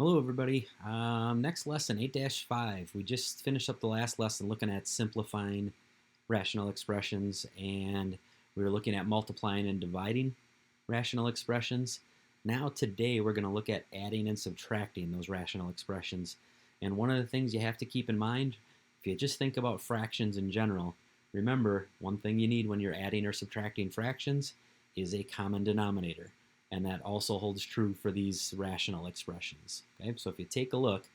Hello, everybody. Next lesson, 8-5. We just finished up the last lesson looking at simplifying rational expressions, and we were looking at multiplying and dividing rational expressions. Now, today, we're going to look at adding and subtracting those rational expressions. And one of the things you have to keep in mind, if you just think about fractions in general, remember, one thing you need when you're adding or subtracting fractions is a common denominator. And that also holds true for these rational expressions. Okay, so if you take a look,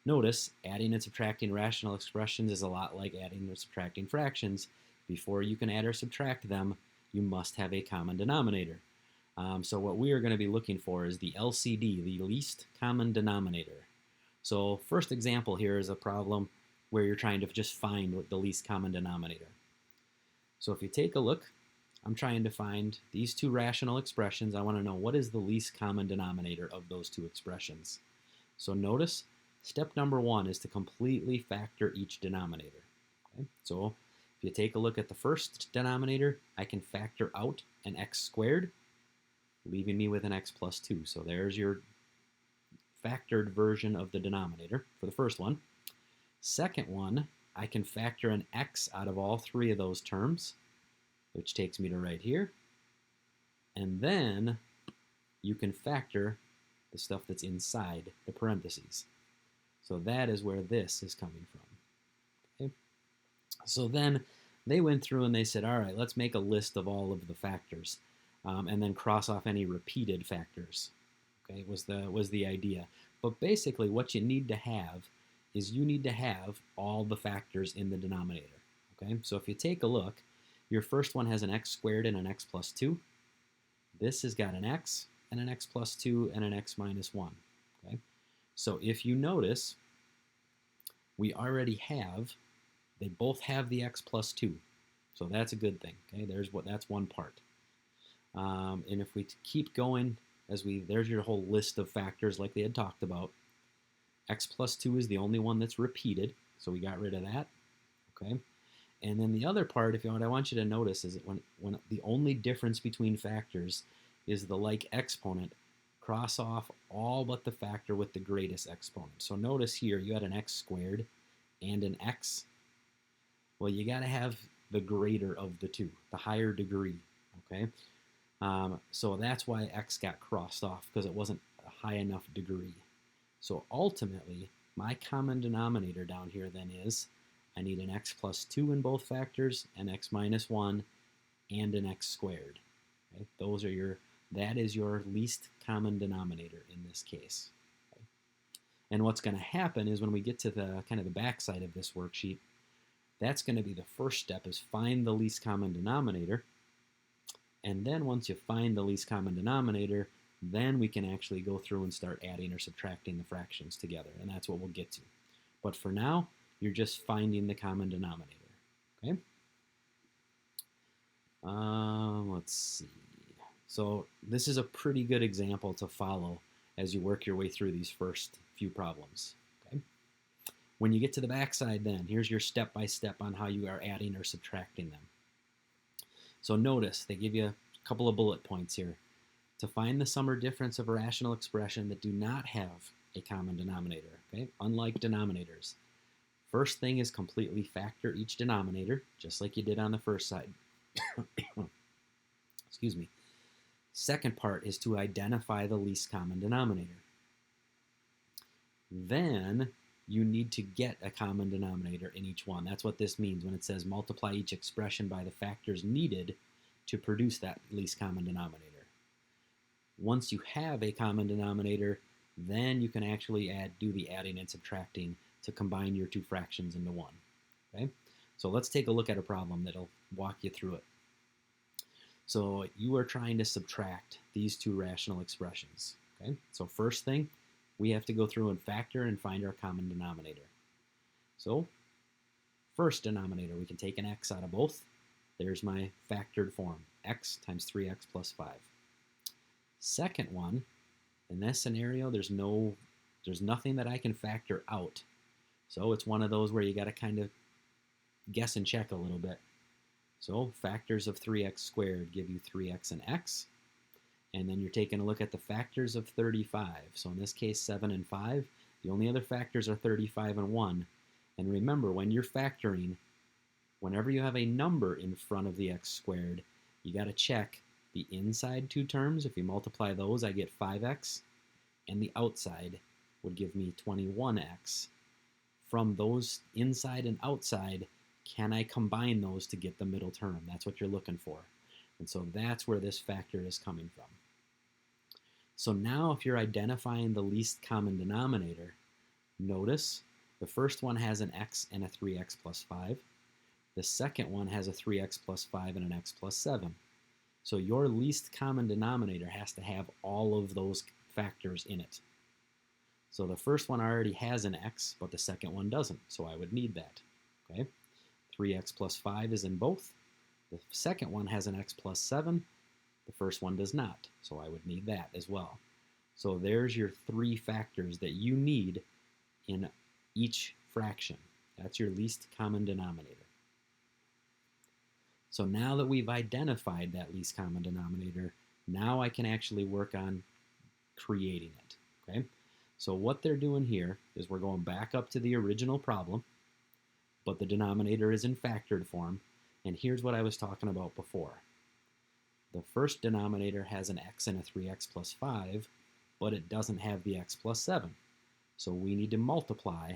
notice adding and subtracting rational expressions is a lot like adding or subtracting fractions. Before you can add or subtract them, you must have a common denominator. So what we are going to be looking for is the LCD, the least common denominator. So first example here is a problem where you're trying to just find the least common denominator. So if you take a look, I'm trying to find these two rational expressions. I want to know what is the least common denominator of those two expressions. So notice, step number one is to completely factor each denominator. Okay? So if you take a look at the first denominator, I can factor out an x squared, leaving me with an x plus 2. So there's your factored version of the denominator for the first one. Second one, I can factor an x out of all three of those terms, which takes me to right here. And then you can factor the stuff that's inside the parentheses. So that is where this is coming from. Okay? So then they went through and they said, all right, let's make a list of all of the factors and then cross off any repeated factors. Okay, was the idea. But basically what you need to have is you need to have all the factors in the denominator. Okay, so if you take a look, your first one has an x squared and an x plus 2. This has got an x and an x plus 2 and an x minus 1. Okay? So if you notice, we already have, they both have the x plus 2. So that's a good thing. Okay? That's one part. And if we keep going, there's your whole list of factors like they had talked about. X plus 2 is the only one that's repeated, so we got rid of that. Okay? And then the other part, what I want you to notice is that when the only difference between factors is the like exponent, cross off all but the factor with the greatest exponent. So notice here you had an x squared and an x. Well, you got to have the greater of the two, the higher degree. Okay, so that's why x got crossed off, because it wasn't a high enough degree. So ultimately, my common denominator down here then is I need an x plus 2 in both factors, an x minus 1, and an x squared. Okay? That is your least common denominator in this case. Okay? And what's going to happen is when we get to the kind of the backside of this worksheet, that's going to be the first step, is find the least common denominator. And then once you find the least common denominator, then we can actually go through and start adding or subtracting the fractions together. And that's what we'll get to. But for now, you're just finding the common denominator. Okay? Let's see. So this is a pretty good example to follow as you work your way through these first few problems. Okay? When you get to the backside then, here's your step-by-step on how you are adding or subtracting them. So notice, they give you a couple of bullet points here. To find the sum or difference of a rational expression that do not have a common denominator, okay? Unlike denominators. First thing is completely factor each denominator, just like you did on the first side. Excuse me. Second part is to identify the least common denominator. Then you need to get a common denominator in each one. That's what this means when it says multiply each expression by the factors needed to produce that least common denominator. Once you have a common denominator, then you can actually do the adding and subtracting to combine your two fractions into one. Okay? So let's take a look at a problem that'll walk you through it. So you are trying to subtract these two rational expressions. Okay? So first thing, we have to go through and factor and find our common denominator. So first denominator, we can take an x out of both. There's my factored form, x times 3x plus 5. Second one, in this scenario, there's nothing that I can factor out. So it's one of those where you got to kind of guess and check a little bit. So factors of 3x squared give you 3x and x. And then you're taking a look at the factors of 35. So in this case, 7 and 5. The only other factors are 35 and 1. And remember, when you're factoring, whenever you have a number in front of the x squared, you got to check the inside two terms. If you multiply those, I get 5x, and the outside would give me 21x. From those inside and outside, can I combine those to get the middle term? That's what you're looking for. And so that's where this factor is coming from. So now if you're identifying the least common denominator, notice the first one has an x and a 3x plus 5. The second one has a 3x plus 5 and an x plus 7. So your least common denominator has to have all of those factors in it. So the first one already has an x, but the second one doesn't, so I would need that. Okay? 3x plus 5 is in both. The second one has an x plus 7. The first one does not, so I would need that as well. So there's your three factors that you need in each fraction. That's your least common denominator. So now that we've identified that least common denominator, now I can actually work on creating it. Okay? So what they're doing here is we're going back up to the original problem, but the denominator is in factored form, and here's what I was talking about before. The first denominator has an x and a 3x plus 5, but it doesn't have the x plus 7. So we need to multiply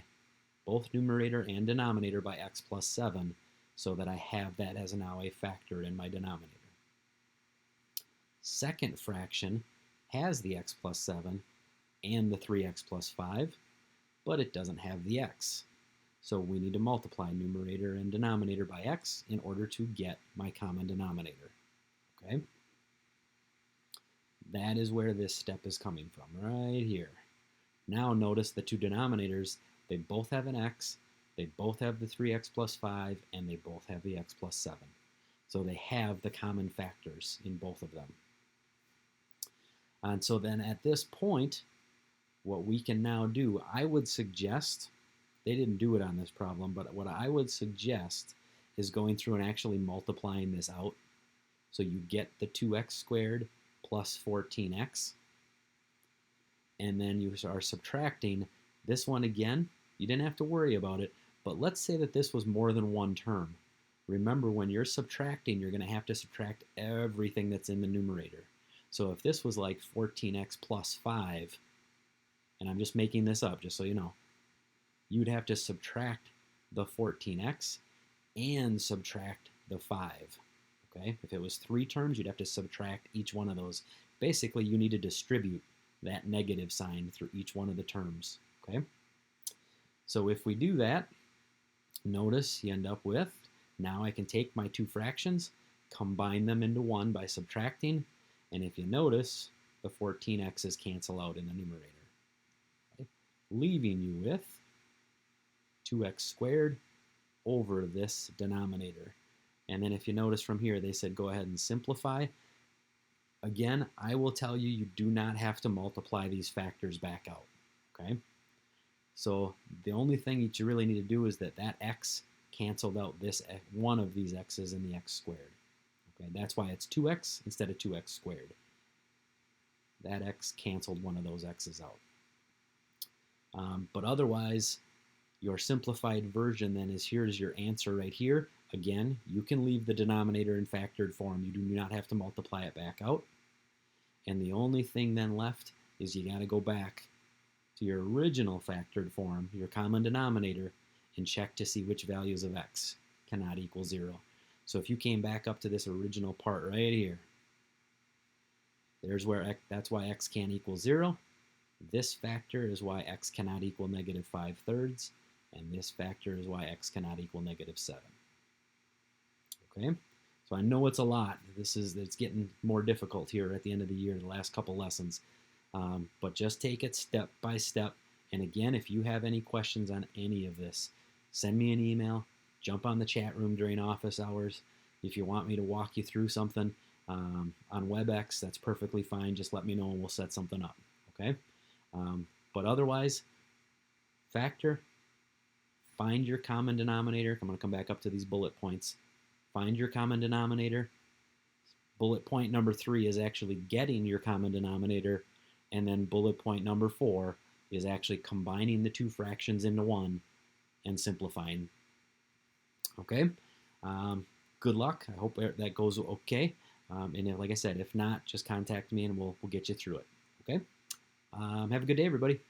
both numerator and denominator by x plus 7 so that I have that as now a factor in my denominator. Second fraction has the x plus 7 and the 3x plus 5, but it doesn't have the x. So we need to multiply numerator and denominator by x in order to get my common denominator. Okay? That is where this step is coming from, right here. Now notice the two denominators, they both have an x, they both have the 3x plus 5, and they both have the x plus 7. So they have the common factors in both of them. And so then at this point, what we can now do, I would suggest, they didn't do it on this problem, but what I would suggest is going through and actually multiplying this out. So you get the 2x squared plus 14x. And then you are subtracting this one again. You didn't have to worry about it, but let's say that this was more than one term. Remember, when you're subtracting, you're going to have to subtract everything that's in the numerator. So if this was like 14x plus 5, and I'm just making this up just so you know, you'd have to subtract the 14x and subtract the 5. Okay? If it was 3 terms, you'd have to subtract each one of those. Basically, you need to distribute that negative sign through each one of the terms. Okay? So if we do that, notice you end up with, now I can take my two fractions, combine them into one by subtracting, and if you notice, the 14x's cancel out in the numerator. Okay? Leaving you with 2x squared over this denominator. And then if you notice from here, they said go ahead and simplify. Again, I will tell you, you do not have to multiply these factors back out. Okay? So the only thing that you really need to do is that x canceled out this one of these x's in the x squared. Okay? That's why it's 2x instead of 2x squared. That x canceled one of those x's out. But otherwise, your simplified version then is here's your answer right here. Again, you can leave the denominator in factored form. You do not have to multiply it back out. And the only thing then left is you got to go back to your original factored form, your common denominator, and check to see which values of x cannot equal 0. So if you came back up to this original part right here, there's where that's why x can't equal 0. This factor is why x cannot equal negative 5/3, and this factor is why x cannot equal negative 7. Okay, so I know it's a lot. It's getting more difficult here at the end of the year, the last couple lessons. But just take it step by step. And again, if you have any questions on any of this, send me an email, jump on the chat room during office hours. If you want me to walk you through something on WebEx, that's perfectly fine. Just let me know and we'll set something up. Okay? But otherwise, factor, find your common denominator. I'm going to come back up to these bullet points. Find your common denominator. bullet point number 3 is actually getting your common denominator, and then bullet point number 4 is actually combining the two fractions into one and simplifying. Okay, good luck. I hope that goes okay. And if, like I said, if not, just contact me and we'll get you through it. Okay, have a good day, everybody.